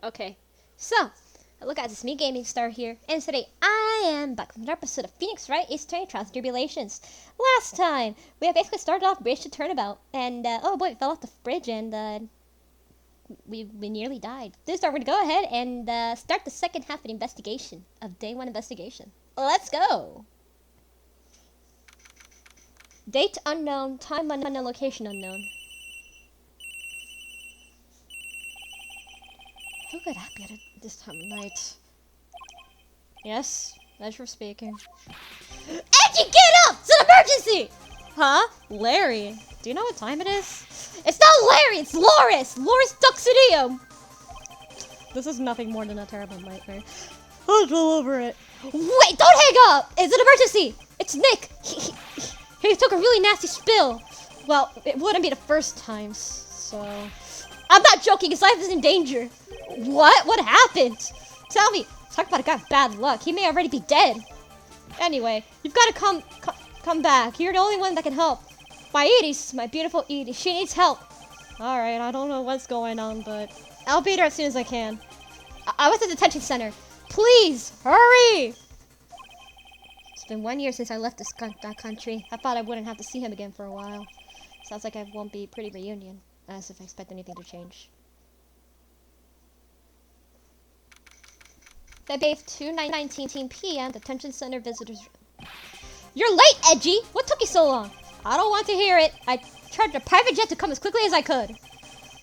Okay, so, look at this me gaming star here, and today I am back with another episode of Phoenix Wright Trials Tribulations. Last time, we had basically started off bridge to turnabout, and oh boy, we fell off the bridge and we nearly died. This time we're gonna go ahead and start the second half of the investigation, of day one investigation. Let's go! Date unknown, time unknown, location unknown. Who could that be at this time of night? Yes, Edgeworth speaking. Edgy, get up! It's an emergency! Huh? Larry. Do you know what time it is? It's not Larry, it's Loris! Loris Duxidium! This is nothing more than a terrible nightmare. I'm all over it. Wait, don't hang up! It's an emergency! It's Nick! He took a really nasty spill. Well, it wouldn't be the first time, so... I'm not joking, his life is in danger. What? What happened? Tell me. Talk about a guy with bad luck. He may already be dead. Anyway, you've got to come back. You're the only one that can help. My Edie's, my beautiful Edie. She needs help. Alright, I don't know what's going on, but I'll be there as soon as I can. I was at the detention center. Please, hurry! It's been 1 year since I left that country. I thought I wouldn't have to see him again for a while. Sounds like it won't be a pretty reunion. As if I expect anything to change. February 2:19 p.m. Detention Center visitors room. You're late, Edgy! What took you so long? I don't want to hear it. I chartered a private jet to come as quickly as I could.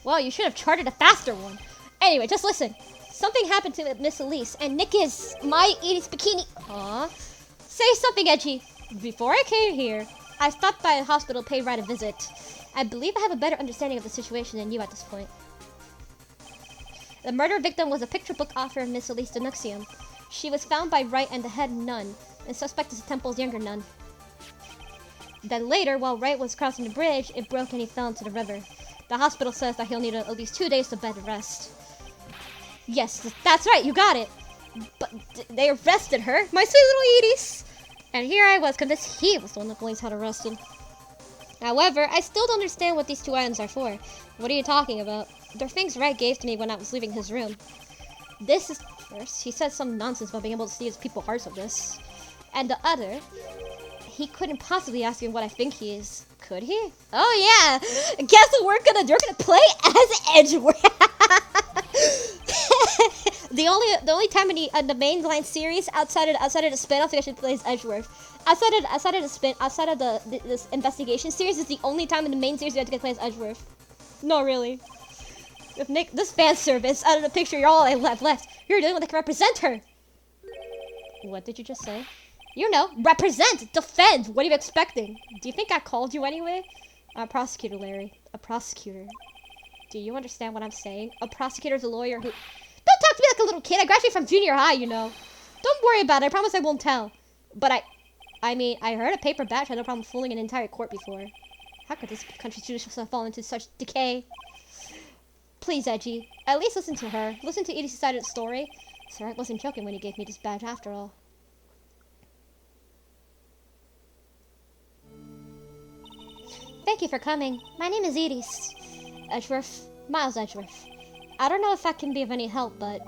Well, you should have chartered a faster one. Anyway, just listen. Something happened to Miss Elise, and Nick is my Edie's bikini. Aw. Say something, Edgy. Before I came here, I stopped by a hospital, paid Wright a visit. I believe I have a better understanding of the situation than you at this point. The murder victim was a picture book author of Miss Elise Denuxium. She was found by Wright and the head nun, and suspect is the temple's younger nun. Then later, while Wright was crossing the bridge, it broke and he fell into the river. The hospital says that he'll need at least 2 days to bed rest. Yes, that's right, you got it. But they arrested her, my sweet little Edie's. And here I was, convinced he was the one the police had arrested. However, I still don't understand what these two items are for. What are you talking about? They're things Wright gave to me when I was leaving his room. This is first. He said some nonsense about being able to see his people's hearts of this. And the other, he couldn't possibly ask me what I think he is. Could he? Oh yeah! Guess what you're gonna play as Edgeworth! the only time in the mainline series outside of the spin-off I should play as Edgeworth. Outside of this investigation series is the only time in the main series you have to get play as Edgeworth. No, really. If Nick, this fan service, out of the picture, you're all I have left. You're the only one that can represent her. What did you just say? You know, represent, defend. What are you expecting? Do you think I called you anyway? A prosecutor, Larry. A prosecutor. Do you understand what I'm saying? A prosecutor's a lawyer who... Don't talk to me like a little kid. I graduated from junior high, you know. Don't worry about it. I promise I won't tell. But I mean, I heard a paper batch had no problem fooling an entire court before. How could this country's judicial system fall into such decay? Please, Edgy, at least listen to her. Listen to Edie's side of the story. Sir, I wasn't joking when he gave me this badge after all. Thank you for coming. My name is Edie's. Edgeworth. Miles Edgeworth. I don't know if that can be of any help, but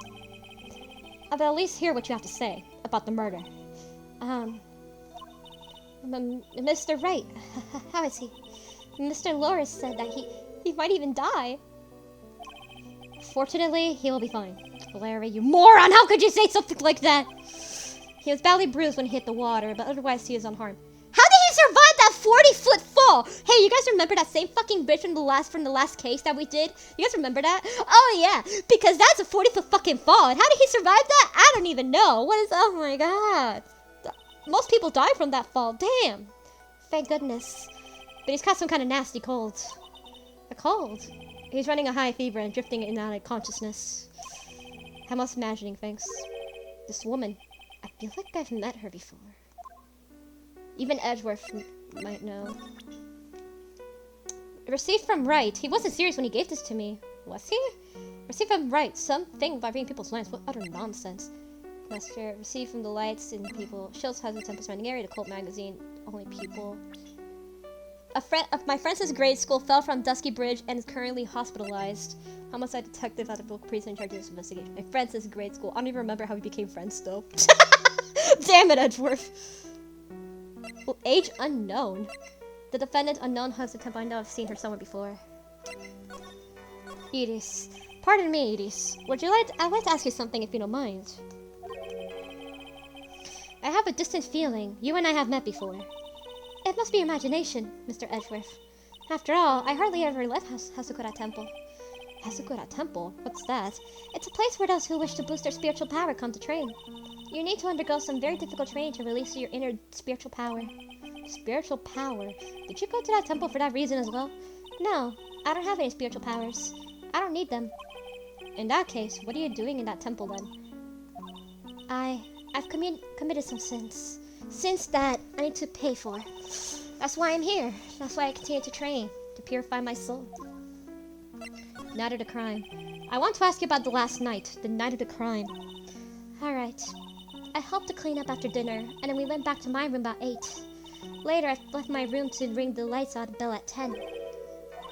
I'll at least hear what you have to say about the murder. Mr. Wright, how is he? Mr. Loris said that he might even die. Fortunately, he will be fine. Larry, you moron! How could you say something like that? He was badly bruised when he hit the water, but otherwise he is unharmed. How did he survive that 40-foot fall? Hey, you guys remember that same fucking bridge from the last case that we did? You guys remember that? Oh yeah, because that's a 40-foot fucking fall. And how did he survive that? I don't even know. What is? Oh my god. Most people die from that fall. Damn. Thank goodness. But he's got some kind of nasty cold. A cold? He's running a high fever and drifting in and out of consciousness. I'm also imagining things. This woman. I feel like I've met her before. Even Edgeworth might know. Received from Wright. He wasn't serious when he gave this to me. Was he? Received from Wright. Something about reading people's minds. What utter nonsense. Master, received from the lights and people. Shields has a temple surrounding area. The cult magazine. Only people. A friend of my friend's grade school fell from Dusky Bridge and is currently hospitalized. Homicide detective at the local police in charge of this investigation. My friend's grade school. I don't even remember how we became friends though. Damn it, Edgeworth. Well, age unknown. The defendant unknown husband. I know I've seen her somewhere before. Edis. Pardon me, Edis. I'd like to ask you something if you don't mind. I have a distant feeling you and I have met before. It must be imagination, Mr. Edgeworth. After all, I hardly ever left Hasukura Temple. Hasukura Temple? What's that? It's a place where those who wish to boost their spiritual power come to train. You need to undergo some very difficult training to release your inner spiritual power. Spiritual power? Did you go to that temple for that reason as well? No, I don't have any spiritual powers. I don't need them. In that case, what are you doing in that temple then? I've committed some sins. Sins that I need to pay for. That's why I'm here. That's why I continue to train, to purify my soul. Night of the crime. I want to ask you about the last night, the night of the crime. Alright. I helped to clean up after dinner, and then we went back to my room about 8. Later, I left my room to ring the lights out bell at 10.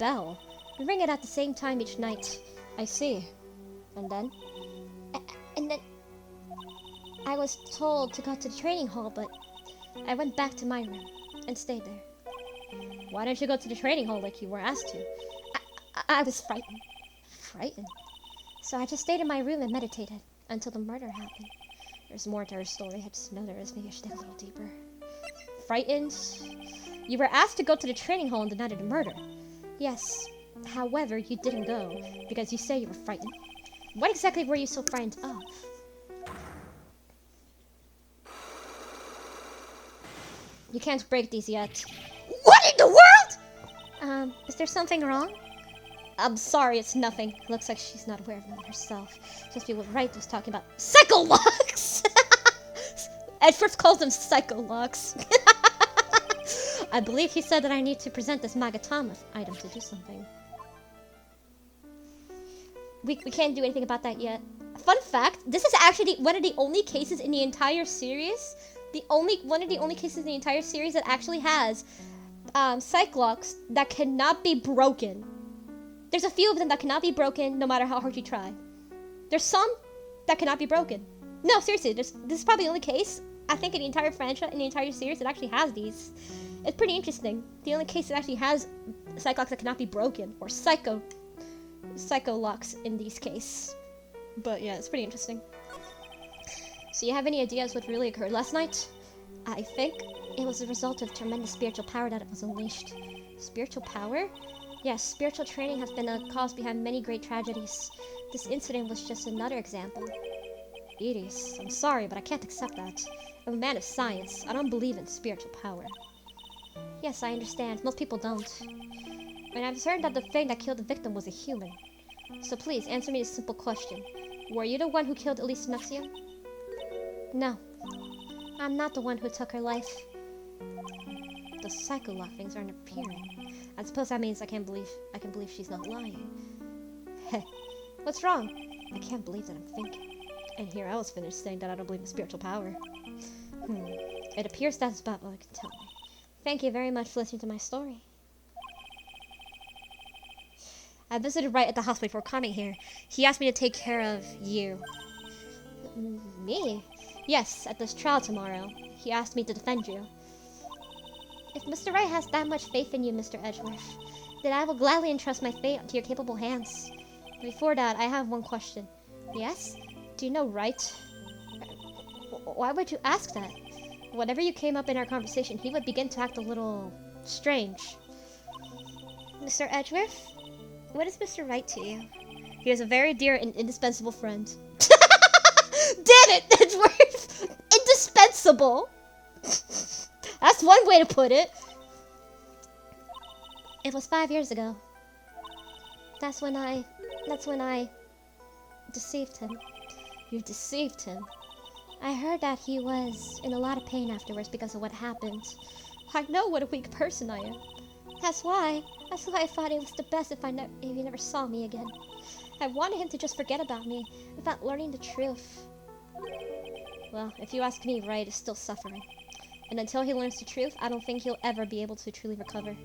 Bell? We ring it at the same time each night. I see. And then? And then I was told to go to the training hall, but I went back to my room and stayed there. Why didn't you go to the training hall like you were asked to? I was frightened. Frightened? So I just stayed in my room and meditated until the murder happened. There's more to her story. I just know there is. Maybe I should dig a little deeper. Frightened? You were asked to go to the training hall on the night of the murder. Yes. However, you didn't go because you say you were frightened. What exactly were you so frightened of? You can't break these yet. What in the world? Is there something wrong? I'm sorry, it's nothing. Looks like she's not aware of them herself. Just be what Wright was talking about. Psycho-locks! Edgeworth calls them psycho-locks. I believe he said that I need to present this Magatama item to do something. We can't do anything about that yet. Fun fact, this is actually one of the only cases in the entire series. One of the only cases in the entire series that actually has Cyclocks that cannot be broken. There's a few of them that cannot be broken no matter how hard you try. There's some that cannot be broken. No, seriously, this is probably the only case, I think, in the entire franchise, in the entire series that actually has these. It's pretty interesting. The only case that actually has Cyclocks that cannot be broken, or Psycho locks in these cases. But yeah, it's pretty interesting. So you have any ideas what really occurred last night? I think it was a result of tremendous spiritual power that was unleashed. Spiritual power? Yes, spiritual training has been a cause behind many great tragedies. This incident was just another example. Edis, I'm sorry, but I can't accept that. I'm a man of science. I don't believe in spiritual power. Yes, I understand. Most people don't. And I've heard that the thing that killed the victim was a human. So please, answer me this simple question. Were you the one who killed Elise Nexia? No. I'm not the one who took her life. The psycho-lock things aren't appearing. I suppose that means I can believe she's not lying. Heh. What's wrong? I can't believe that I'm thinking. And here I was finished saying that I don't believe in spiritual power. It appears that's about all I can tell me. Thank you very much for listening to my story. I visited Wright at the hospital before coming here. He asked me to take care of you. Me? Yes, at this trial tomorrow. He asked me to defend you. If Mr. Wright has that much faith in you, Mr. Edgeworth, then I will gladly entrust my fate to your capable hands. Before that, I have one question. Yes? Do you know Wright? Why would you ask that? Whenever you came up in our conversation, he would begin to act a little strange. Mr. Edgeworth? What is Mr. Wright to you? He is a very dear and indispensable friend. Damn it, Edgeworth! Indispensable! That's one way to put it. It was 5 years ago. That's when I deceived him. You deceived him? I heard that he was in a lot of pain afterwards because of what happened. I know what a weak person I am. That's why I thought it was the best if he never saw me again. I wanted him to just forget about me without learning the truth. Well, if you ask me, Wright is still suffering. And until he learns the truth, I don't think he'll ever be able to truly recover.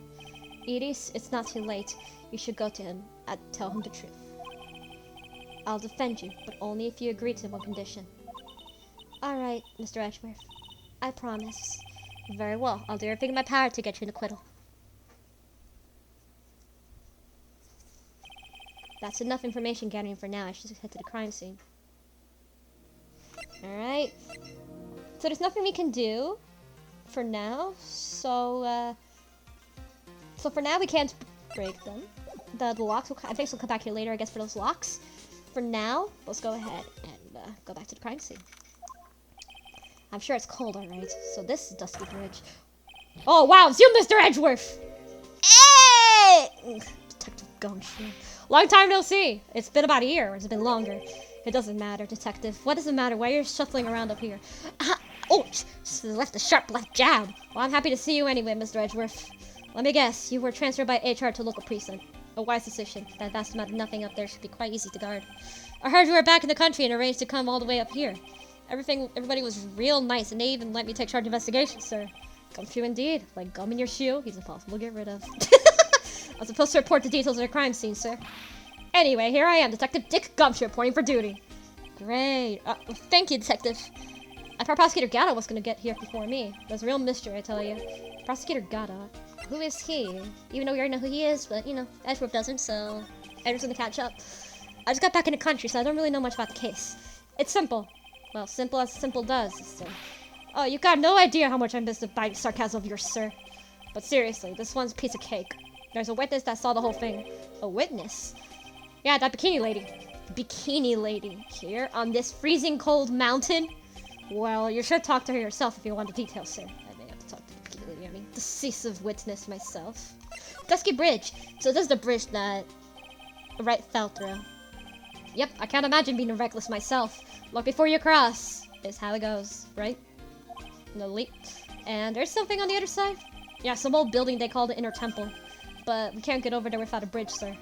Edie, it's not too late. You should go to him and tell him the truth. I'll defend you, but only if you agree to one condition. Alright, Mr. Edgeworth. I promise. Very well. I'll do everything in my power to get you an acquittal. That's enough information gathering for now. I should head to the crime scene. Alright. So there's nothing we can do for now. So for now we can't break them. The locks, I think we'll come back here later, I guess, for those locks. For now, let's go ahead and go back to the crime scene. I'm sure it's cold, alright. So this is Dusky Bridge. Oh, wow, it's you, Mr. Edgeworth! Hey! Detective Gumshoe. Long time no see. It's been about a year, or it's been longer. It doesn't matter, Detective. What does it matter? Why are you shuffling around up here? Oh, just left a sharp left jab. Well, I'm happy to see you anyway, Mr. Edgeworth. Let me guess, you were transferred by HR to local precinct. A wise decision. That vast amount of nothing up there should be quite easy to guard. I heard you were back in the country and arranged to come all the way up here. Everybody was real nice, and they even let me take charge of investigations, sir. Gumshoe indeed. Like gum in your shoe, he's impossible to get rid of. I'm supposed to report the details of the crime scene, sir. Anyway, here I am, Detective Dick Gumshoe, reporting for duty. Great. Thank you, Detective. I thought Prosecutor Gatto was going to get here before me. That's a real mystery, I tell you. Prosecutor Gatto. Who is he? Even though we already know who he is, but, you know, Edgeworth doesn't, so Edgeworth's going to catch up. I just got back in the country, so I don't really know much about the case. It's simple. Well, simple as simple does, sir. Oh, you've got no idea how much I miss the bite sarcasm of yours, sir. But seriously, this one's a piece of cake. There's a witness that saw the whole thing. A witness? Yeah, that bikini lady. Bikini lady. Here, on this freezing cold mountain? Well, you should talk to her yourself if you want the details, sir. I may have to talk to the bikini lady, I mean, decisive witness myself. Dusky Bridge. So this is the bridge that Wright fell through. Yep, I can't imagine being reckless myself. Look before you cross is how it goes, right? No leap. And there's something on the other side? Yeah, some old building they call the Inner Temple. But we can't get over there without a bridge, sir.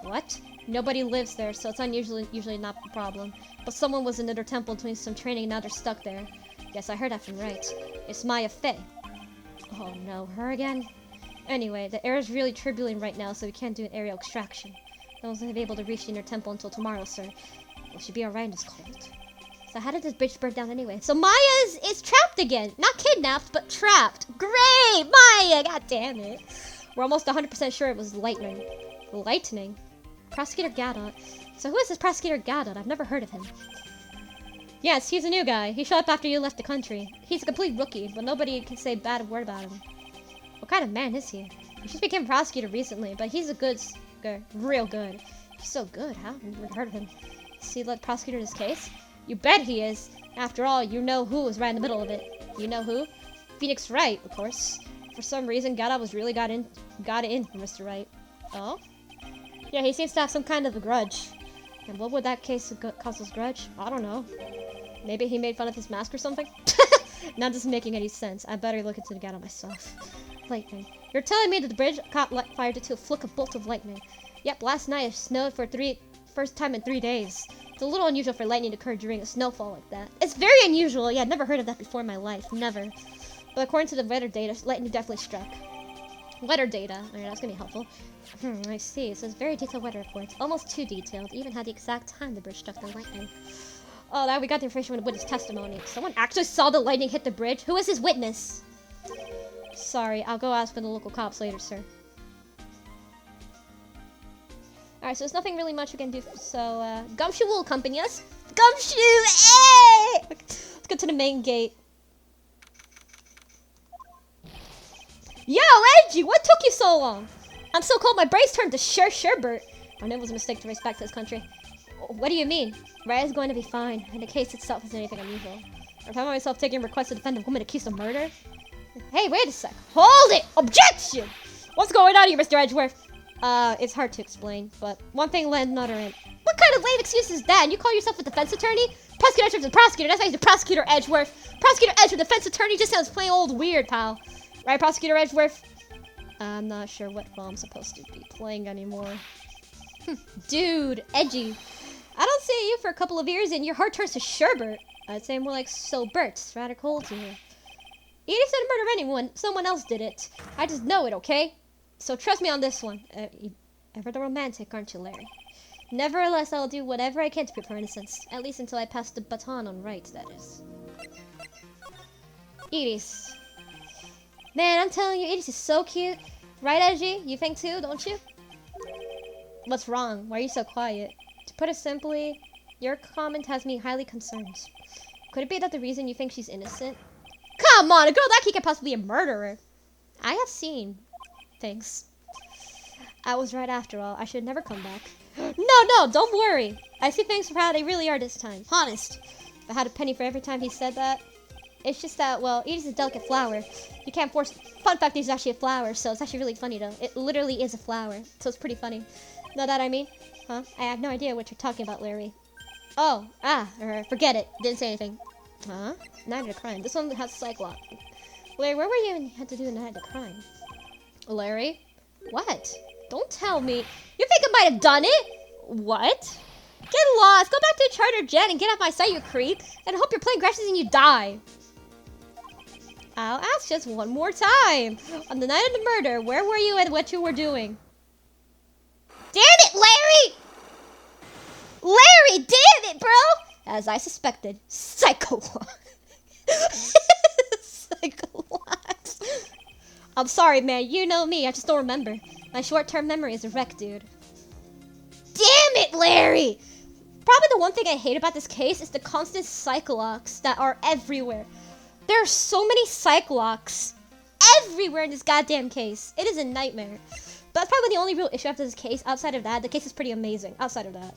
What? Nobody lives there, so it's usually not a problem. But someone was in the Inner Temple doing some training and now they're stuck there. Yes, I heard that from Wright. It's Maya Fey. Oh no, her again? Anyway, the air is really turbulent right now, so we can't do an aerial extraction. No one's gonna be able to reach the Inner Temple until tomorrow, sir. We should be alright in this cold. So how did this bridge burn down anyway? So Maya is trapped again. Not kidnapped, but trapped. Great! Maya! God damn it. We're almost 100% sure it was lightning. Lightning? Prosecutor Gadot. So who is this Prosecutor Gadot? I've never heard of him. Yes, he's a new guy. He showed up after you left the country. He's a complete rookie, but nobody can say a bad word about him. What kind of man is he? He just became prosecutor recently, but he's a good, real good. He's so good, huh? I've never heard of him. Is he like prosecutor this case? You bet he is. After all, you know who was right in the middle of it. You know who? Phoenix Wright, of course. For some reason, Gadot was really got in for Mr. Wright. Oh? Yeah, he seems to have some kind of a grudge. And what would that case cause his grudge? I don't know. Maybe he made fun of his mask or something? Not just making any sense. I better look into the Gadot myself. Lightning. You're telling me that the bridge caught fire due to a flick of bolt of lightning. Yep, last night it snowed for first time in 3 days. It's a little unusual for lightning to occur during a snowfall like that. It's very unusual. Yeah, I've never heard of that before in my life. Never. But according to the weather data, lightning definitely struck. Weather data. Alright, that's gonna be helpful. I see. It says very detailed weather reports. Almost too detailed. Even had the exact time the bridge struck the lightning. Oh, that we got the information with witness testimony. Someone actually saw the lightning hit the bridge? Who is his witness? Sorry, I'll go ask for the local cops later, sir. Alright, so there's nothing really much we can do. So, Gumshoe will accompany us. Gumshoe! Hey! Let's go to the main gate. Yo, Edgy, what took you so long? I'm so cold, my brain's turned to sherbert. I know it was a mistake to race back to this country. What do you mean? Ray is going to be fine, and the case itself isn't anything unusual. I found myself taking requests to defend a woman accused of murder. Hey, wait a sec. Hold it! Objection! What's going on here, Mr. Edgeworth? It's hard to explain, but one thing led another in. What kind of lame excuse is that? And you call yourself a defense attorney? Prosecutor Edgeworth's a prosecutor. That's why he's a prosecutor, Edgeworth. Prosecutor Edgeworth, defense attorney, just sounds plain old weird, pal. Right, Prosecutor Edgeworth? I'm not sure what role I'm supposed to be playing anymore. Dude, Edgy. I don't see you for a couple of years and your heart turns to sherbert. I'd say more like sobert. It's rather cold here. Edith didn't murder anyone. Someone else did it. I just know it, okay? So trust me on this one. Ever the romantic, aren't you, Larry? Nevertheless, I'll do whatever I can to prove her innocence. At least until I pass the baton on Wright, that is. Edie's. Man, I'm telling you, Edie's is so cute. Right, Edgy? You think too, don't you? What's wrong? Why are you so quiet? To put it simply, your comment has me highly concerned. Could it be that the reason you think she's innocent? Come on, a girl that can't possibly be a murderer. I have seen things. I was right after all. I should never come back. No, don't worry. I see things for how they really are this time. Honest. If I had a penny for every time he said that. It's just that, well, Edie's a delicate flower. You can't force... Fun fact, Edie's actually a flower, so it's actually really funny, though. It literally is a flower, so it's pretty funny. Know that I mean? Huh? I have no idea what you're talking about, Larry. Oh, forget it. Didn't say anything. Huh? Night of the Crime. This one has Cyclops. Larry, where were you when you had to do the Night of the Crime? Larry? What? Don't tell me. You think I might have done it? What? Get lost. Go back to the charter jet and get off my sight, you creep. And hope your plane crashes and you die. I'll ask just one more time. On the night of the murder, where were you and what you were doing? Damn it, Larry! Larry, damn it, bro! As I suspected, Psycho-Lox. Psycho-Lox. I'm sorry, man. You know me. I just don't remember. My short-term memory is a wreck, dude. Damn it, Larry! Probably the one thing I hate about this case is the constant Psycho-Lox that are everywhere. There are so many Psycho-Lox everywhere in this goddamn case. It is a nightmare. But that's probably the only real issue after this case. Outside of that, the case is pretty amazing. Outside of that.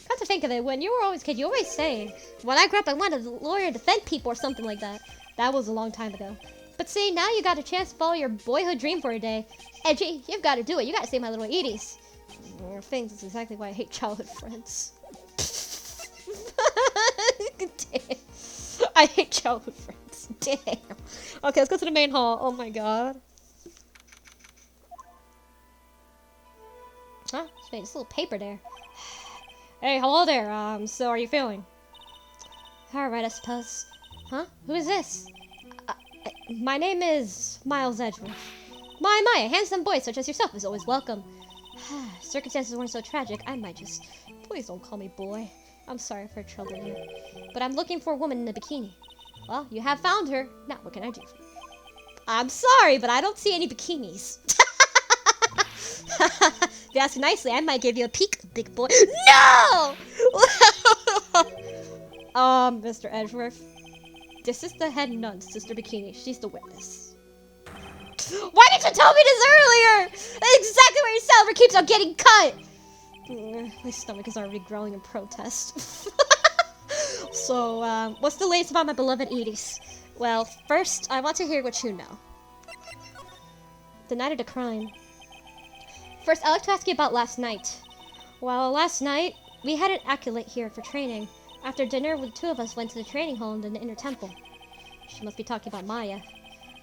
Come to think of it, when you were always a kid, you always say, when I grew up, I wanted a lawyer to defend people or something like that. That was a long time ago. But see, now you got a chance to follow your boyhood dream for a day. Edgy, you've got to do it. You got to save my little Edie's. Things is exactly why I hate childhood friends. Damn. I hate childhood friends. Damn. Okay, let's go to the main hall. Oh my god. Huh? Just made this little paper there. Hey, hello there. So are you feeling? Alright, I suppose. Huh? Who is this? My name is Miles Edgeworth. My, a handsome boy such as yourself is always welcome. Circumstances weren't so tragic, I might just... Please don't call me boy. I'm sorry for troubling you. But I'm looking for a woman in a bikini. Well, you have found her. Now, what can I do for you? I'm sorry, but I don't see any bikinis. If you ask nicely, I might give you a peek, big boy. No! Mr. Edgeworth. This is the head nun, Sister Bikini. She's the witness. Why didn't you tell me this earlier? That's exactly where your salary keeps on getting cut. My stomach is already growling in protest. So, what's the latest about my beloved Edie's? Well, first, I want to hear what you know. The night of the crime. First, I'd like to ask you about last night. Well, last night, we had an acolyte here for training. After dinner, the two of us went to the training hall in the inner temple. She must be talking about Maya.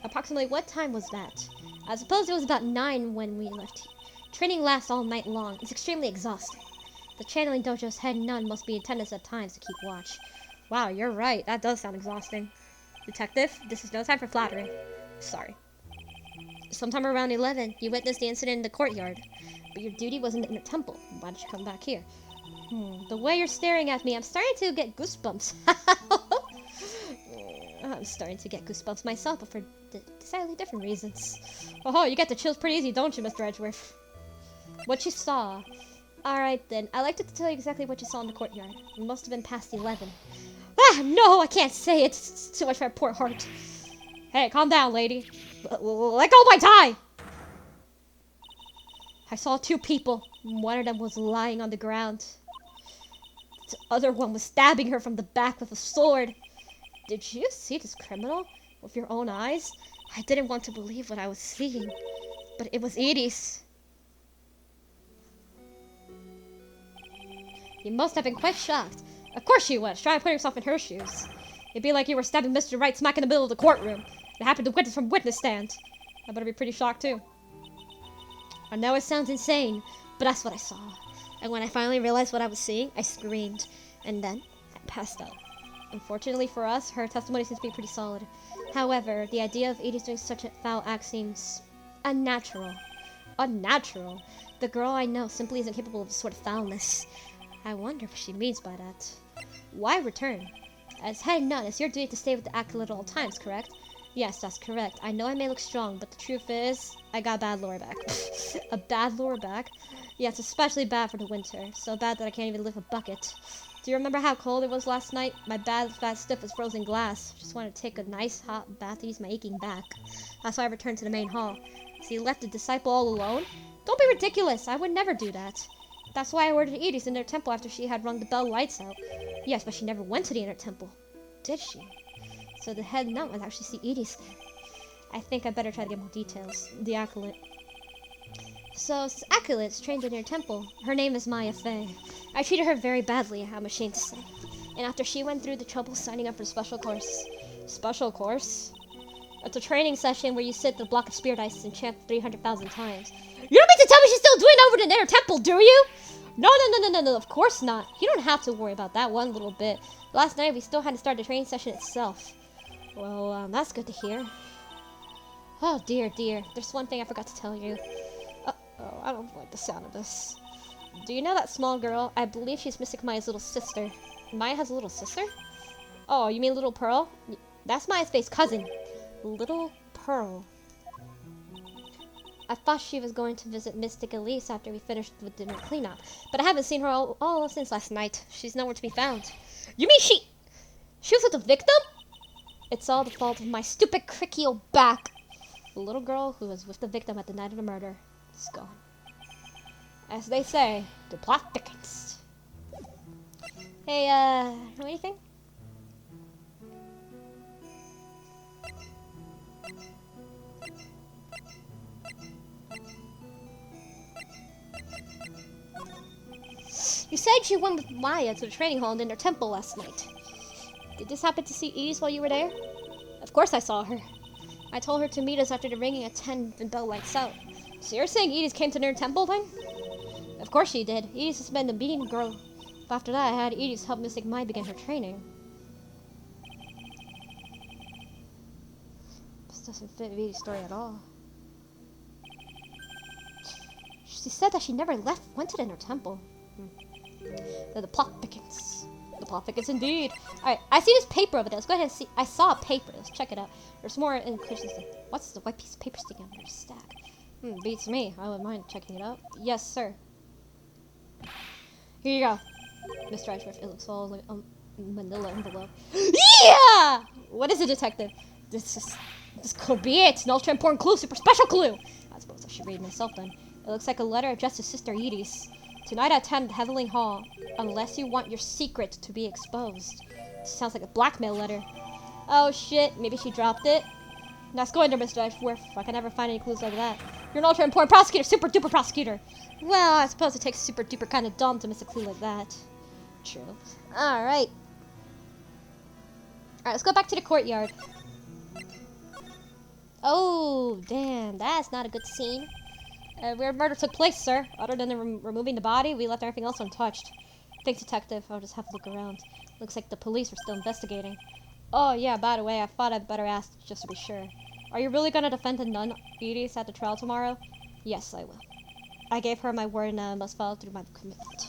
Approximately what time was that? I suppose it was about 9 when we left. Training lasts all night long. It's extremely exhausting. The channeling dojo's head nun must be in attendance at times to keep watch. Wow, you're right. That does sound exhausting. Detective, this is no time for flattery. Sorry. Sometime around 11, you witnessed the incident in the courtyard. But your duty was in the inner temple. Why did you come back here? The way you're staring at me, I'm starting to get goosebumps. I'm starting to get goosebumps myself, but for decidedly different reasons. Oh, you get the chills pretty easy, don't you, Mr. Edgeworth? What you saw. Alright then, I'd like to tell you exactly what you saw in the courtyard. It must have been past 11. Ah, no, I can't say it. It's too much for my poor heart. Hey, calm down, lady. Let go of my tie! I saw 2 people. One of them was lying on the ground. The other one was stabbing her from the back with a sword. Did you see this criminal with your own eyes? I didn't want to believe what I was seeing, but it was Edie's. You must have been quite shocked. Of course she was. Try and put yourself in her shoes. It'd be like you were stabbing Mr. Wright smack in the middle of the courtroom. It happened to witness from witness stand. I better be pretty shocked too. I know it sounds insane, but that's what I saw. And when I finally realized what I was seeing, I screamed. And then passed out. Unfortunately for us, her testimony seems to be pretty solid. However, the idea of Edie's doing such a foul act seems unnatural. Unnatural? The girl I know simply isn't capable of this sort of foulness. I wonder what she means by that. Why return? As head nun, it's your duty to stay with the acolyte at all times, correct? Yes, that's correct. I know I may look strong, but the truth is, I got a bad lower back. A bad lower back? Yeah, it's especially bad for the winter. So bad that I can't even lift a bucket. Do you remember how cold it was last night? My bad fat stiff as frozen glass. Just wanted to take a nice hot bath to ease my aching back. That's why I returned to the main hall. So you left the disciple all alone? Don't be ridiculous. I would never do that. That's why I ordered Edie's in their temple after she had rung the bell lights out. Yes, but she never went to the inner temple. Did she? So the head nun would actually see Edie's. I think I better try to get more details. The acolyte. So, acolyte's trained in your temple. Her name is Maya Fey. I treated her very badly, I'm ashamed to say. And after she went through the trouble signing up for special course. Special course? It's a training session where you sit the block of spirit ice and chant 300,000 times. You don't mean to tell me she's still doing that over in the inner temple, do you? No, of course not. You don't have to worry about that one little bit. Last night we still had to start the training session itself. Well, that's good to hear. Oh, dear. There's one thing I forgot to tell you. Uh-oh, I don't like the sound of this. Do you know that small girl? I believe she's Mystic Maya's little sister. Maya has a little sister? Oh, you mean Little Pearl? That's Maya's face cousin. Little Pearl. I thought she was going to visit Mystic Elise after we finished with dinner cleanup, but I haven't seen her all since last night. She's nowhere to be found. You mean she was with the victim? It's all the fault of my stupid cricky old back. The little girl who was with the victim at the night of the murder is gone. As they say, the plot thickens. Hey, know anything? You said you went with Maya to the training hall and in their temple last night. Did this happen to see Edie's while you were there? Of course I saw her. I told her to meet us after the ringing at 10 and bell lights out. So you're saying Edie's came to their temple then? Of course she did. Edie's has been the beating girl. But after that, I had Edie's help Mystic Maya begin her training. This doesn't fit Edie's story at all. She said that she never went to the inner temple. The plot thickens. The plot thickens indeed. Alright, I see this paper over there. Let's go ahead and see. I saw a paper. Let's check it out. There's more in Christian's. What's the white piece of paper sticking out of their stack? Beats me. I wouldn't mind checking it out. Yes, sir. Here you go. Mr. Edgeworth, it looks all like a manila envelope. Yeah! What is it, detective? This could be it. An ultra important clue. Super special clue. I suppose I should read it myself then. It looks like a letter addressed to Sister Edie's. Tonight at 10 at Heavenly Hall, unless you want your secret to be exposed. Sounds like a blackmail letter. Oh shit, maybe she dropped it? Let's go in there, Mr. Edgeworth. I can never find any clues like that. You're an ultra important prosecutor, super duper prosecutor. Well, I suppose it takes super duper kind of dumb to miss a clue like that. True. Alright. Alright, let's go back to the courtyard. Oh, damn, that's not a good scene. Where murder took place, sir. Other than removing the body, we left everything else untouched. Thanks, detective. I'll just have to look around. Looks like the police were still investigating. Oh, yeah, by the way, I thought I'd better ask just to be sure. Are you really gonna defend the nun, Edie's, at the trial tomorrow? Yes, I will. I gave her my word and I must follow through my commitment.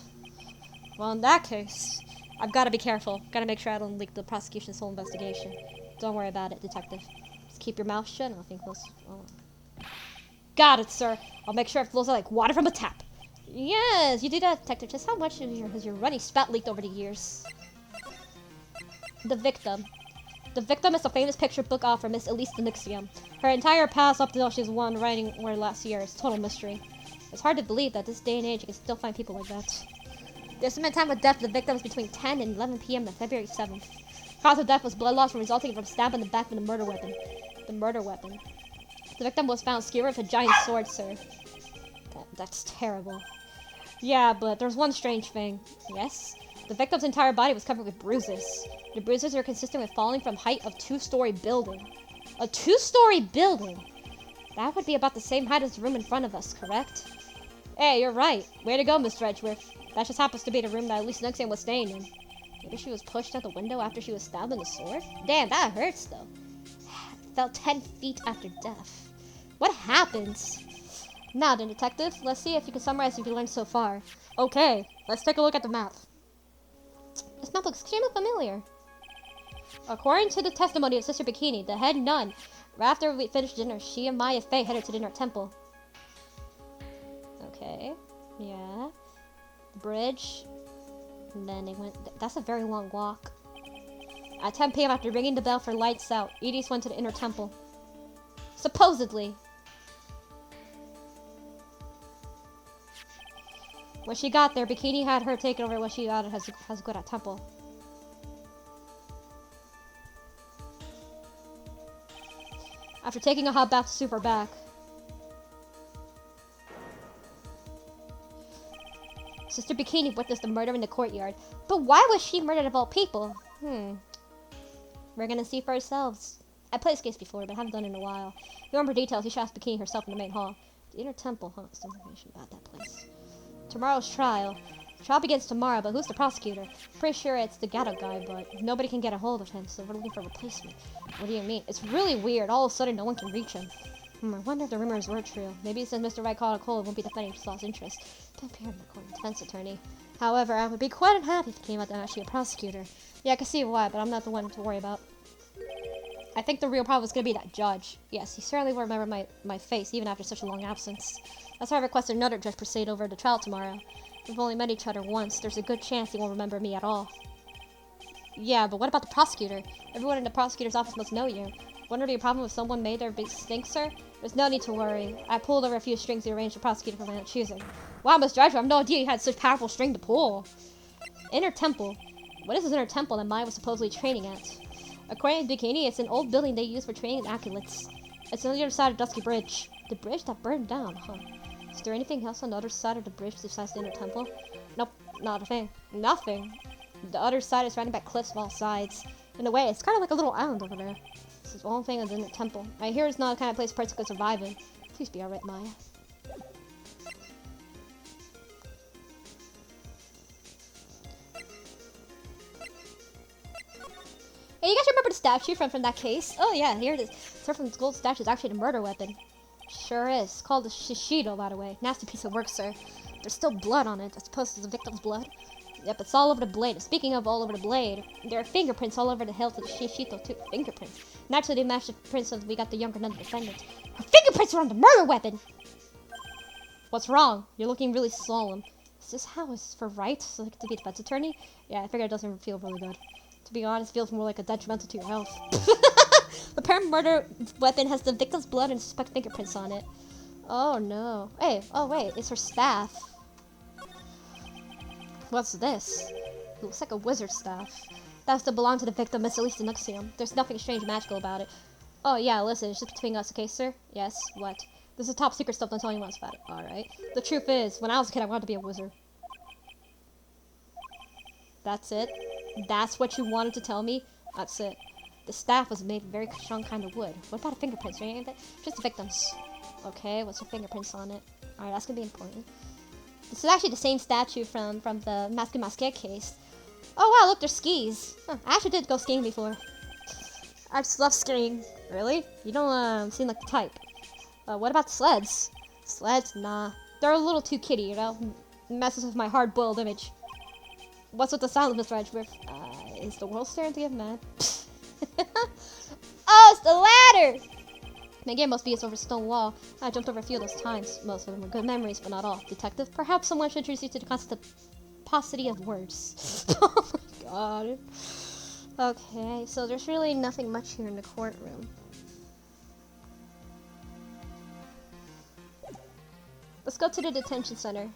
Well, in that case, I've got to be careful. Gotta make sure I don't leak the prosecution's whole investigation. Don't worry about it, detective. Just keep your mouth shut and nothing close. Oh. Got it, sir. I'll make sure it flows out like water from a tap. Yes, you do that, detective. Just how much has your running spat leaked over the years? The victim. The victim is a famous picture book author, Miss Elise Nixium. Her entire past up to she's won writing where last year is total mystery. It's hard to believe that this day and age you can still find people like that. The estimated time of death of the victim was between 10 and 11 p.m. on February 7th. Cause of death was blood loss resulting from a stab in the back with a murder weapon. The murder weapon. The victim was found skewered with a giant sword, sir. That's terrible. Yeah, but there's one strange thing. Yes? The victim's entire body was covered with bruises. The bruises are consistent with falling from height of 2-story building. A 2-story building? That would be about the same height as the room in front of us, correct? Hey, you're right. Way to go, Mr. Edgeworth. That just happens to be the room that Elise Nixium was staying in. Maybe she was pushed out the window after she was stabbed in the sword? Damn, that hurts though. Fell 10 feet after death. What happens? Now then, detective, let's see if you can summarize what you learned so far. Okay, let's take a look at the map. This map looks extremely familiar. According to the testimony of Sister Bikini, the head nun, right after we finished dinner, she and Maya Fey headed to the inner temple. Okay, yeah. The bridge. And then they went. That's a very long walk. At 10 p.m. after ringing the bell for lights out, Edith went to the inner temple. Supposedly. When she got there, Bikini had her taken over what she got has good at temple. After taking a hot bath to soup her back. Sister Bikini witnessed the murder in the courtyard. But why was she murdered of all people? We're gonna see for ourselves. I played this case before, but I haven't done it in a while. If you remember details, you should ask Bikini herself in the main hall. The inner temple, huh? Some information about that place. Tomorrow's trial. The trial begins tomorrow, but who's the prosecutor? Pretty sure it's the Gatto guy, but nobody can get a hold of him, so we're looking for a replacement. What do you mean? It's really weird. All of a sudden, no one can reach him. I wonder if the rumors were true. Maybe since Mr. Wright called a call, it won't be defending his lost interest. Don't appear in the court defense attorney. However, I would be quite unhappy if he came out to actually a prosecutor. Yeah, I can see why, but I'm not the one to worry about. I think the real problem is going to be that judge. Yes, he certainly will remember my face, even after such a long absence. That's why I requested another judge proceed over the trial tomorrow. We've only met each other once. There's a good chance he won't remember me at all. Yeah, but what about the prosecutor? Everyone in the prosecutor's office must know you. Wouldn't it be a problem if someone made their big stink, sir? There's no need to worry. I pulled over a few strings to arrange the prosecutor for my own choosing. Wow, Mr. Edgeworth, I have no idea you had such powerful string to pull. Inner temple. What is this inner temple that Maya was supposedly training at? According to Bikini, it's an old building they use for training acolytes. It's on the other side of Dusky Bridge. The bridge that burned down, huh? Is there anything else on the other side of the bridge besides the inner temple? Nope, not a thing. Nothing. The other side is surrounded by cliffs on all sides. In a way, it's kind of like a little island over there. This is the only thing that's in the temple. I hear it's not the kind of place a person could survive in. Please be alright, Maya. Hey, you guys remember the statue from that case? Oh yeah, here it is. Surfing's gold statue is actually the murder weapon. Sure is. It's called the Shishido, by the way. Nasty piece of work, sir. There's still blood on it. I suppose it's the victim's blood. Yep, it's all over the blade. Speaking of all over the blade, there are fingerprints all over the hilt of the Shishito too. Fingerprints. Naturally, they match the prints of we got the younger nun defendant. Her fingerprints are on the murder weapon! What's wrong? You're looking really solemn. Is this how it's for Wright to be a defense attorney? Yeah, I figure it doesn't feel really good. To be honest, it feels more like a detrimental to your health. The parent murder weapon has the victim's blood and suspect fingerprints on it. Oh no. Hey, oh wait, it's her staff. What's this? It looks like a wizard staff. That was to belong to the victim, Miss Elise Nuxium. There's nothing strange or magical about it. Oh yeah, listen, it's just between us, okay, sir? Yes, what? This is top secret stuff, don't tell anyone else about it. Alright. The truth is, when I was a kid, I wanted to be a wizard. That's it? That's what you wanted to tell me? That's it. The staff was made of very strong kind of wood. What about the fingerprints or anything? Just the victims. Okay, what's her fingerprints on it? Alright, that's gonna be important. This is actually the same statue from the Masque case. Oh wow, look, there's skis. Huh, I actually did go skiing before. I just love skiing. Really? You don't seem like the type. What about the sleds? Sleds? Nah. They're a little too kiddie, you know? Messes with my hard-boiled image. What's with the silence, Mr. Edgeworth? Is the world staring to give man? Oh, it's the ladder! My game must be it's over a stone wall. I jumped over a few of those times. Most of them were good memories, but not all. Detective, perhaps someone should introduce you to the concept of paucity of words. Oh my god. Okay, so there's really nothing much here in the courtroom. Let's go to the detention center.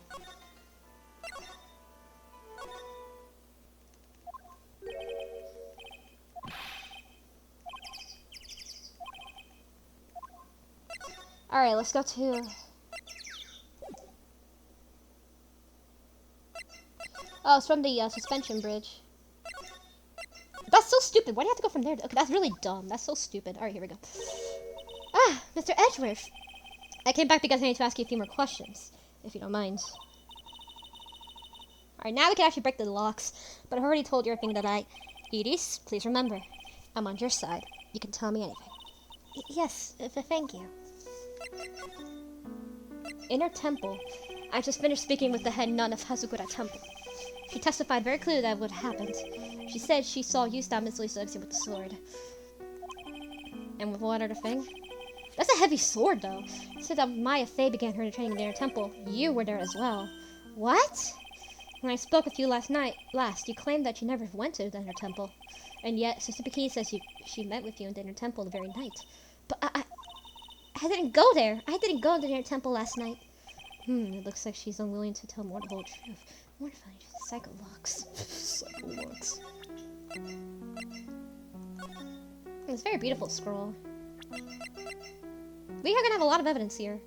Alright, let's go to... Oh, it's from the suspension bridge. That's so stupid. Why do you have to go from there? Okay, that's really dumb. That's so stupid. Alright, here we go. Ah, Mr. Edgeworth. I came back because I need to ask you a few more questions, if you don't mind. Alright, now we can actually break the locks. But I've already told you everything that Edith, please remember, I'm on your side. You can tell me anything. Yes, thank you. Inner Temple. I just finished speaking with the head nun of Hazukura Temple. She testified very clearly that what happened. She said she saw you stab Miss Lisa with the sword. And with one other thing? That's a heavy sword, though. She said that Maya Fey began her training in the Inner Temple. You were there as well. What? When I spoke with you last, you claimed that you never went to the Inner Temple. And yet, Sister Bikini says she met with you in the Inner Temple the very night. But I didn't go there. I didn't go to the Inner Temple last night. It looks like she's unwilling to tell more the whole truth. Mortifying. Psycho locks. Psycho locks. It's a very beautiful scroll. We are gonna have a lot of evidence here.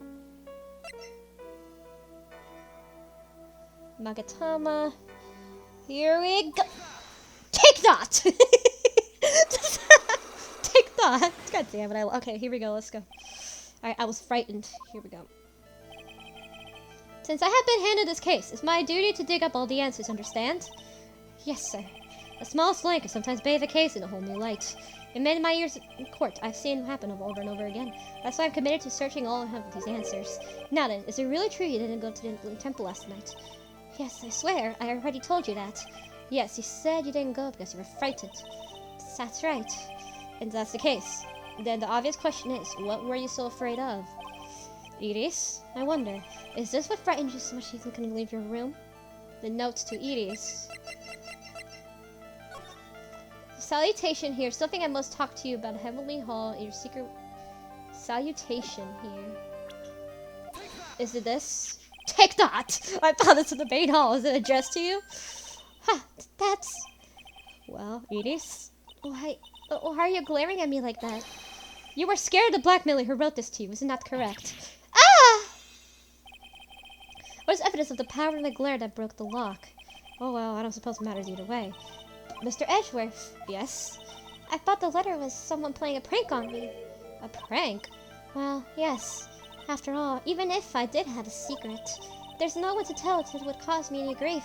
Magatama. Here we go. Take that! Take that! God damn it. Okay, here we go. Let's go. Alright, I was frightened. Here we go. Since I have been handed this case, it's my duty to dig up all the answers, understand? Yes, sir. The smallest link can sometimes bathe a case in a whole new light. In many of my years in court, I've seen it happen over and over again. That's why I'm committed to searching all of these answers. Now then, is it really true you didn't go to the temple last night? Yes, I swear. I already told you that. Yes, you said you didn't go because you were frightened. That's right. And that's the case. Then the obvious question is, what were you so afraid of? Iris, I wonder, is this what frightened you so much you couldn't leave your room? The notes to Iris. Salutation here. Something I must talk to you about. Heavenly Hall. Your secret salutation here. Is it this? Take that! I thought it's in the main hall. Is it addressed to you? Huh, that's... Well, Iris? Why are you glaring at me like that? You were scared of the blackmailer who wrote this to you. Isn't that correct? Ah! What is evidence of the power of the glare that broke the lock? Oh well, I don't suppose it matters either way. Mr. Edgeworth, yes? I thought the letter was someone playing a prank on me. A prank? Well, yes. After all, even if I did have a secret, there's no one to tell it would cause me any grief.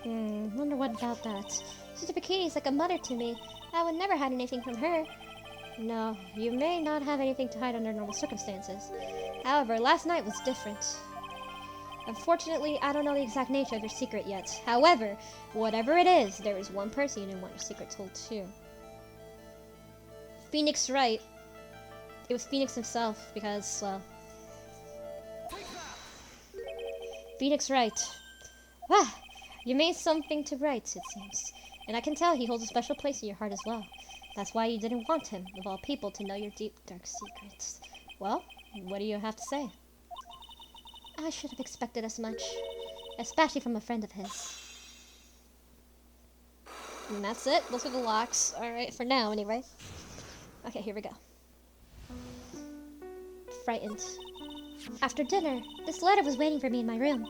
Wonder what about that. Sister Bikini's like a mother to me. I would never hide anything from her. No, you may not have anything to hide under normal circumstances. However, last night was different. Unfortunately, I don't know the exact nature of your secret yet. However, whatever it is, there is one person you didn't want your secret told to. Phoenix Wright. It was Phoenix himself, because, well... Phoenix Wright. Ah, you made something to write, it seems. And I can tell he holds a special place in your heart as well. That's why you didn't want him, of all people, to know your deep, dark secrets. Well, what do you have to say? I should have expected as much, especially from a friend of his. And that's it. Those are the locks. Alright, for now, anyway. Okay, here we go. Frightened. After dinner, this letter was waiting for me in my room.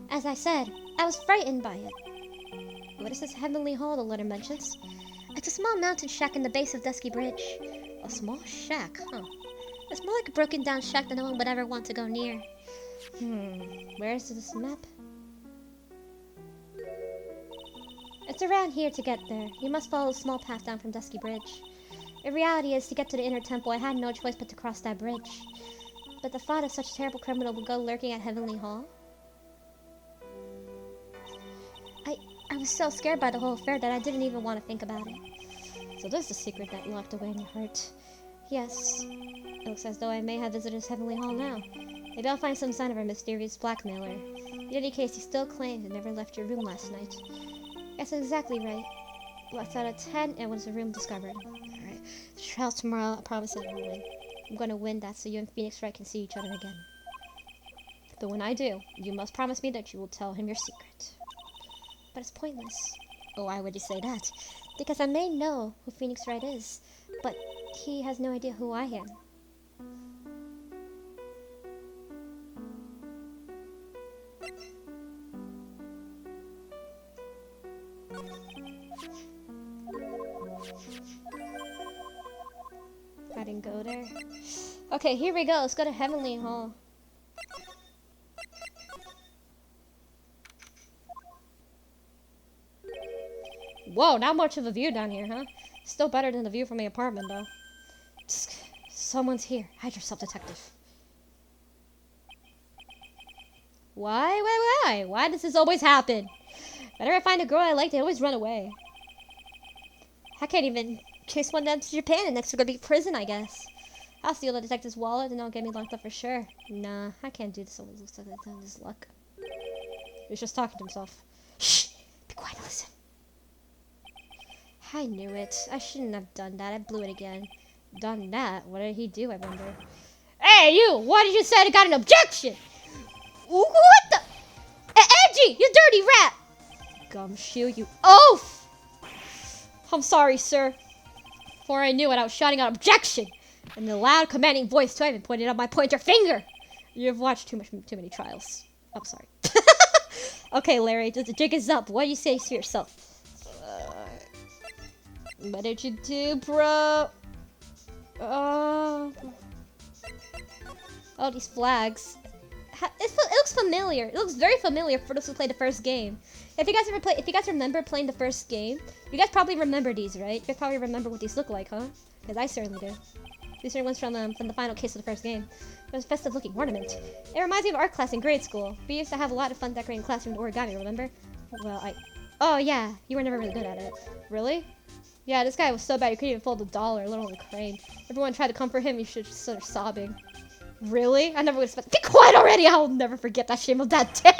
As I said, I was frightened by it. What is this Heavenly Hall the letter mentions? It's a small mountain shack in the base of Dusky Bridge. A small shack, huh? It's more like a broken down shack that no one would ever want to go near. Where is this map? It's around here to get there. You must follow a small path down from Dusky Bridge. The reality is, to get to the Inner Temple, I had no choice but to cross that bridge. But the thought of such a terrible criminal would go lurking at Heavenly Hall? I was so scared by the whole affair that I didn't even want to think about it. So there's the secret that locked away in your heart. Yes. It looks as though I may have visited Heavenly Hall now. Maybe I'll find some sign of our mysterious blackmailer. In any case, you still claim you never left your room last night. Yes, exactly right. Left out of 10, and was the room discovered. Alright. Trial tomorrow, I promise I will win. I'm gonna win that so you and Phoenix Wright can see each other again. But when I do, you must promise me that you will tell him your secret. But it's pointless. Oh, why would you say that? Because I may know who Phoenix Wright is, but he has no idea who I am. I didn't go there. Okay, here we go. Let's go to Heavenly Hall. Whoa, not much of a view down here, huh? Still better than the view from my apartment, though. Someone's here. Hide yourself, detective. Why? Why does this always happen? Whenever I find a girl I like, they always run away. I can't even chase one down to Japan, and next we're gonna be prison, I guess. I'll steal the detective's wallet, and they'll get me locked up for sure. Nah, I can't do this. Always looks like I've done his luck. He's just talking to himself. Shh! Be quiet and listen. I knew it. I shouldn't have done that. I blew it again. Done that? What did he do, I wonder? Hey, you! What did you say? I got an objection! What the? Edgy! You dirty rat! Gumshoe, you oaf! I'm sorry, sir. Before I knew it, I was shouting out objection! In a loud, commanding voice, too. I even pointed out my pointer finger! You've watched too many trials. I'm sorry. Okay, Larry, the jig is up. What do you say to yourself? What did you do, bro? Oh, these flags. It looks familiar. It looks very familiar for those who played the first game. If you guys remember playing the first game, you guys probably remember these, right? You guys probably remember what these look like, huh? Because I certainly do. These are ones from the final case of the first game. It was a festive-looking ornament. It reminds me of art class in grade school. We used to have a lot of fun decorating classroom origami, remember? Well, oh yeah, you were never really good at it. Really? Yeah, this guy was so bad he couldn't even fold a dollar, let alone a crane. Everyone tried to comfort him, he should just sort of sobbing. Really? I never would expect. Be quiet already! I'll never forget that shame of that dad.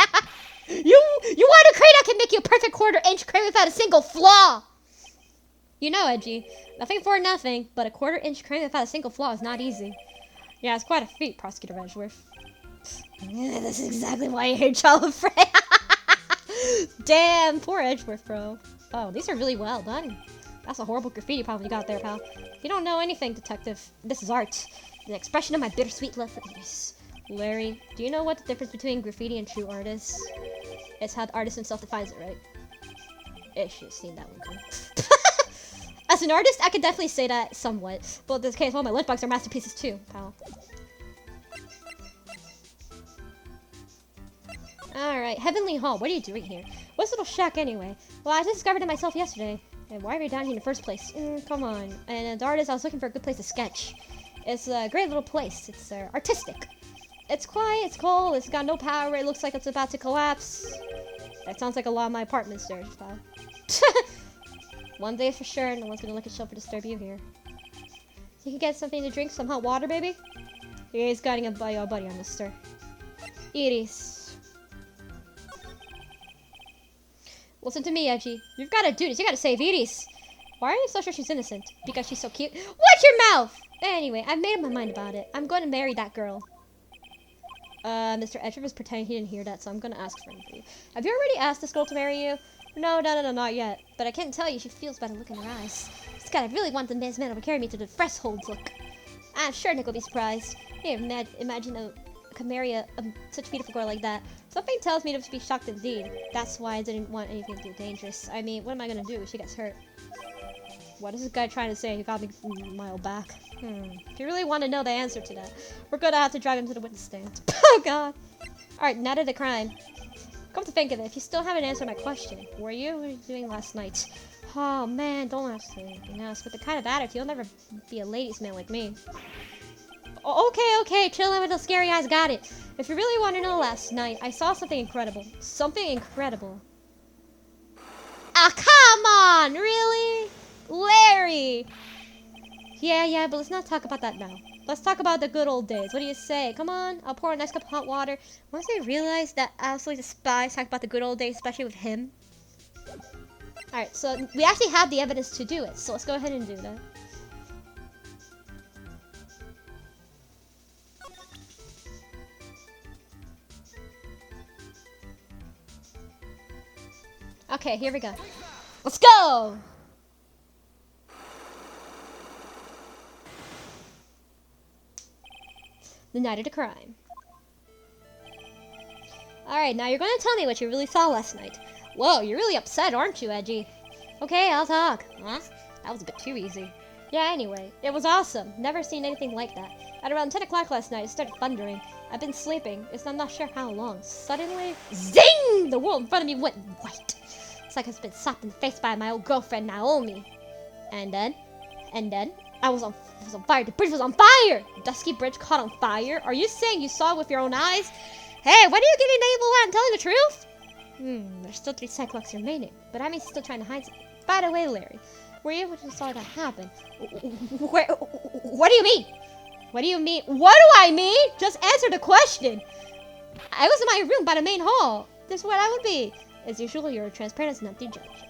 You want a crane that can make you a perfect quarter-inch crane without a single flaw! You know, Edgy, nothing for nothing, but a quarter-inch crane without a single flaw is not easy. Yeah, it's quite a feat, Prosecutor Edgeworth. Yeah, this is exactly why I hate Child of Frey. Damn, poor Edgeworth, bro. Oh, these are really well done. That's a horrible graffiti problem you got there, pal. You don't know anything, detective. This is art. An expression of my bittersweet love for these. Larry, do you know what the difference between graffiti and true art is? It's how the artist himself defines it, right? You should have seen that one coming. As an artist, I could definitely say that somewhat. But in this case, all my lunchboxes are masterpieces too, pal. Alright, Heavenly Hall, what are you doing here? What's this little shack anyway? Well, I just discovered it myself yesterday. And why are we down here in the first place? Come on. And as artist, I was looking for a good place to sketch. It's a great little place. It's artistic. It's quiet, it's cold, it's got no power, it looks like it's about to collapse. That sounds like a lot of my apartments there, pal. One day for sure, no one's gonna look at shelf or disturb you here. You can get something to drink, some hot water, baby? He's got a buddy on this, sir. Iris. Listen to me, Edgy. You've got to do this. You got to save Iris. Why are you so sure she's innocent? Because she's so cute. Watch your mouth! Anyway, I've made up my mind about it. I'm going to marry that girl. Mr. Edgeworth was pretending he didn't hear that, so I'm going to ask for him for you. Have you already asked this girl to marry you? No, not yet. But I can't tell you she feels by the look in her eyes. This guy, I really want the man to carry me to the threshold look. I'm sure Nick will be surprised. Hey, imagine I could marry such a beautiful girl like that. Something tells me to be shocked indeed. That's why I didn't want anything to be dangerous. I mean, what am I going to do if she gets hurt? What is this guy trying to say? He got me a mile back. If you really want to know the answer to that, we're going to have to drag him to the witness stand. Oh, God. Alright, now to the crime. Come to think of it, if you still haven't answered my question, what were you doing last night? Oh, man, don't ask me. You know, with the kind of attitude, you'll never be a ladies' man like me. Okay, chill out with those scary eyes, got it. If you really want to know last night, I saw something incredible. Something incredible. Ah, come on! Really? Larry! Yeah, but let's not talk about that now. Let's talk about the good old days. What do you say? Come on, I'll pour a nice cup of hot water. Once I realized that I absolutely despise talking about the good old days, especially with him. Alright, so we actually have the evidence to do it, so let's go ahead and do that. Okay, here we go. Let's go! The night of the crime. Alright, now you're going to tell me what you really saw last night. Whoa, you're really upset, aren't you, Edgy? Okay, I'll talk. Huh? That was a bit too easy. Yeah, anyway, it was awesome. Never seen anything like that. At around 10 o'clock last night, it started thundering. I've been sleeping. I'm not sure how long. Suddenly, zing! The world in front of me went white. It's like I've been slapped in the face by my old girlfriend, Naomi. And then, I was on fire. The bridge was on fire! Dusky bridge caught on fire? Are you saying you saw it with your own eyes? Hey, when are you giving naval and telling the truth? There's still 3 cyclops remaining, but I'm still trying to hide something. By the way, Larry, were you able to saw that happen? What do you mean? What do you mean? What do I mean? Just answer the question. I was in my room by the main hall. This is what I would be. As usual, you're transparent as an empty judge.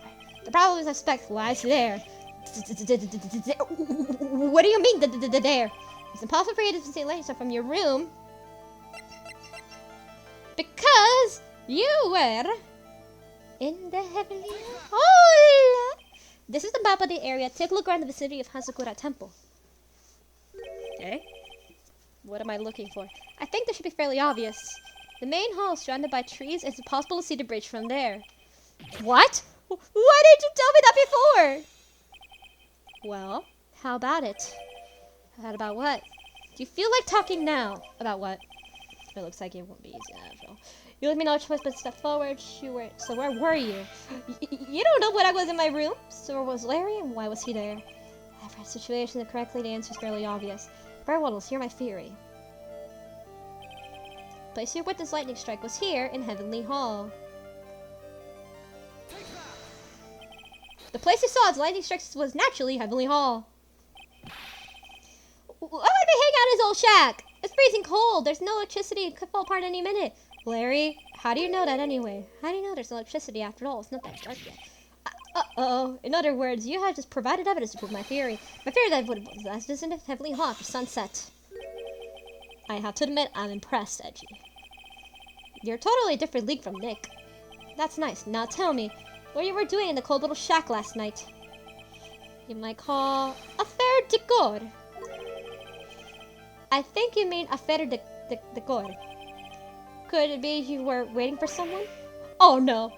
The problem is I suspect lies there. What do you mean, there? It's impossible for you to see Lisa from your room. Because you were in the heavenly hall. This is the map of the area. Take a look around the vicinity of Hazakura Temple. Okay. What am I looking for? I think this should be fairly obvious. The main hall is surrounded by trees. It's impossible to see the bridge from there. What? Why didn't you tell me that before? Well, how about it? How about what? Do you feel like talking now? About what? It looks like it won't be easy after all. You let me know choice but step forward. So where were you? You don't know when I was in my room. So where was Larry and why was he there? I've read situation correctly. The answer is fairly obvious. Very well, let's hear my theory. The place you witnessed lightning strike was here in Heavenly Hall. The place you saw as lightning strikes was naturally Heavenly Hall. Why would we hang out in his old shack? It's freezing cold. There's no electricity. It could fall apart any minute. Larry, how do you know that anyway? How do you know there's no electricity after all? It's not that dark yet. Uh-oh. In other words, you have just provided evidence to prove my theory. My theory that would last is in Heavenly Hall after sunset. I have to admit, I'm impressed, Edgy. You're totally a different league from Nick. That's nice. Now tell me, what you were doing in the cold little shack last night? You might call affaire de corps. I think you mean affaire de corps. Could it be you were waiting for someone? Oh no.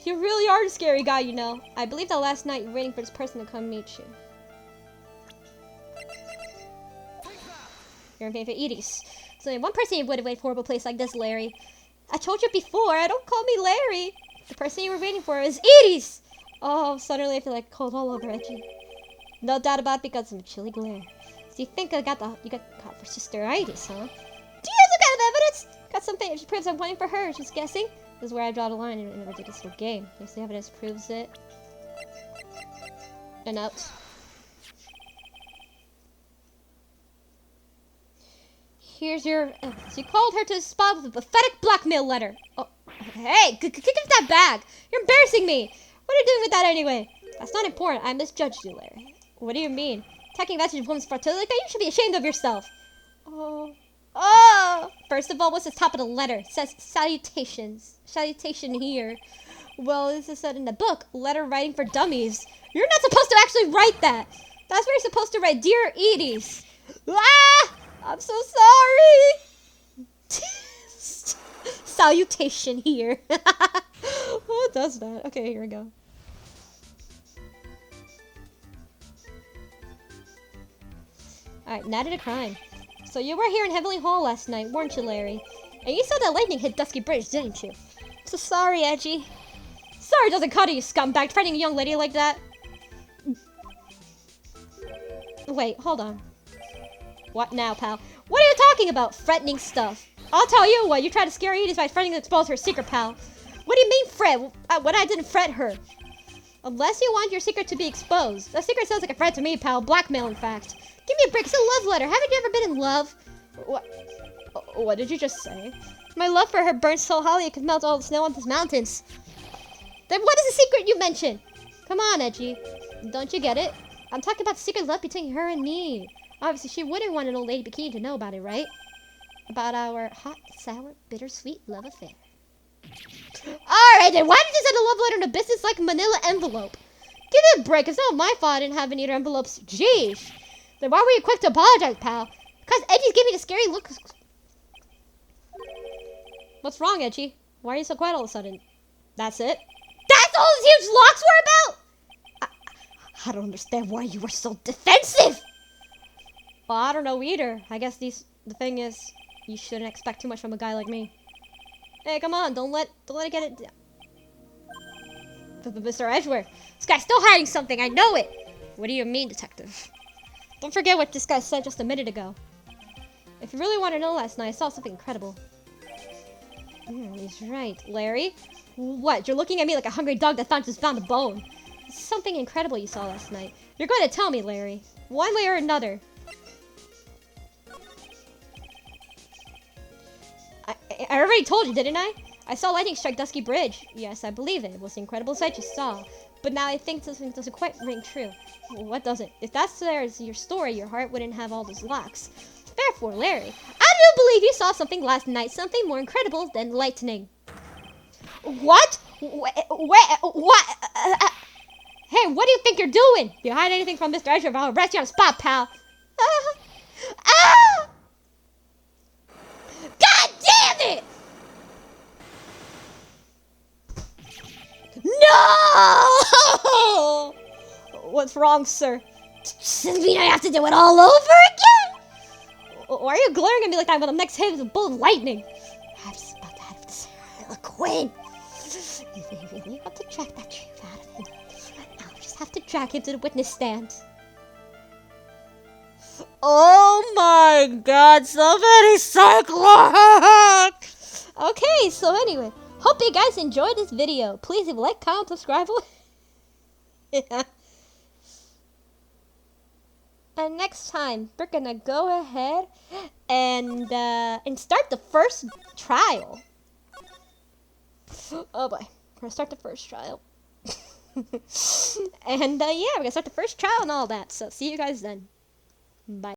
You really are a scary guy, you know. I believe that last night you were waiting for this person to come meet you. You're in favor of Edie's. So only one person would have waited for a place like this, Larry. I told you before, don't call me Larry. The person you were waiting for is Edie's. Oh, suddenly I feel like cold all over, Edgy. No doubt about it because of a chilly glare. So you think you got caught for Sister Edie's, huh? Do you have some kind of evidence? Got something that proves I'm waiting for her, just guessing? This is where I draw the line in a ridiculous little game. If the evidence proves it. And out. Here's your evidence. You called her to the spot with a pathetic blackmail letter. Oh, hey, give that back. You're embarrassing me. What are you doing with that anyway? That's not important. I misjudged you, Larry. What do you mean? Taking advantage of women's fertility like that? You should be ashamed of yourself. Oh! First of all, what's the top of the letter? It says salutations. Salutation here. Well, this is said in the book, letter writing for dummies. You're not supposed to actually write that. That's where you're supposed to write, Dear Edie's. Ah! I'm so sorry. Salutation here. What does that? Okay, here we go. Alright, night of the crime. So you were here in Heavenly Hall last night, weren't you, Larry? And you saw that lightning hit Dusky Bridge, didn't you? So sorry, Edgy. Sorry doesn't cut it, you scumbag, threatening a young lady like that. Wait, hold on. What now, pal? What are you talking about? Threatening stuff. I'll tell you what, you tried to scare Edith by threatening to expose her secret, pal. What do you mean, fret? When I didn't fret her. Unless you want your secret to be exposed. That secret sounds like a threat to me, pal. Blackmail, in fact. Give me a break. It's a love letter. Haven't you ever been in love? What did you just say? My love for her burns so hotly it could melt all the snow on these mountains. Then what is the secret you mentioned? Come on, Edgy. Don't you get it? I'm talking about the secret love between her and me. Obviously, she wouldn't want an old lady bikini to know about it, right? About our hot, sour, bittersweet love affair. Alright, then why did you send a love letter in a business-like manila envelope? Give me a break. It's not my fault I didn't have any other envelopes. Jeez. Then why were you quick to apologize, pal? Because Edgy's giving me a scary look. What's wrong, Edgy? Why are you so quiet all of a sudden? That's it? That's all those huge locks were about? I don't understand why you were so defensive. Well, I don't know either. I guess the thing is, you shouldn't expect too much from a guy like me. Hey, come on, don't let it get it. Mr. Edgeworth, this guy's still hiding something. I know it. What do you mean, detective? Don't forget what this guy said just a minute ago. If you really want to know, last night I saw something incredible. He's right, Larry. What? You're looking at me like a hungry dog that just found a bone. It's something incredible you saw last night. You're going to tell me, Larry. One way or another. I already told you, didn't I? I saw lightning strike Dusky Bridge. Yes, I believe it. It was an incredible sight you saw. But now I think something doesn't quite ring true. What doesn't? If that's your story, your heart wouldn't have all those locks. Therefore, Larry, I do believe you saw something last night, something more incredible than lightning. What? What? Hey, what do you think you're doing? If you hide anything from Mr. Edgeworth, I'll arrest you on the spot, pal. God damn it! No! What's wrong, sir? Does this mean I have to do it all over again? Why are you glaring at me like that when the next hit is a bolt of lightning? I'm just about to have this Harlequin. If you really want to track that truth out of him, I'll just have to drag him to the witness stand. Oh my god, somebody cyclock! Okay, so anyway, hope you guys enjoyed this video. Please leave a like, comment, subscribe. Yeah. And next time, we're gonna go ahead and start the first trial. Oh boy, we're gonna start the first trial. And yeah, we're gonna start the first trial and all that. So see you guys then. Bye.